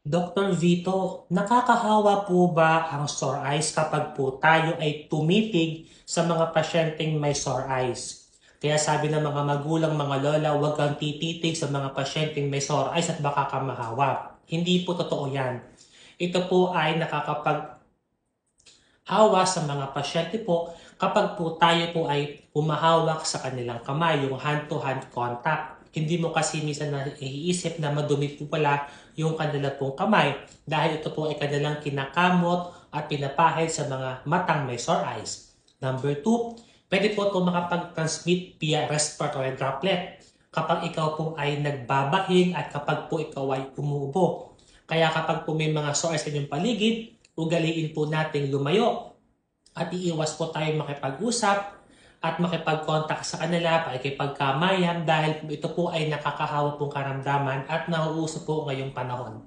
Dr. Vito, nakakahawa po ba ang sore eyes kapag po tayo ay tumitig sa mga pasyenteng may sore eyes? Kaya sabi ng mga magulang, mga lola, huwag kang tititig sa mga pasyenteng may sore eyes at baka ka mahawa. Hindi po totoo yan. Ito po ay nakakapaghawa sa mga pasyente po kapag po tayo po ay humahawak sa kanilang kamay, yung hand-to-hand contact. Hindi mo kasi minsan naiisip na madumi po pala yung kanila pong kamay dahil ito po ay kanilang kinakamot at pinapahid sa mga matang may sore eyes. Number two, pwede po ito makapag-transmit via respiratory droplet kapag ikaw po ay nagbabahing at kapag po ikaw ay umuubo. Kaya kapag po may mga sore eyes sa inyong paligid, ugaliin po natin lumayo at iiwas po tayo makipag-usap at makipag-contact sa kanila, pakikipagkamayan dahil ito po ay nakakahawa pong karamdaman at nauuso po ngayong panahon.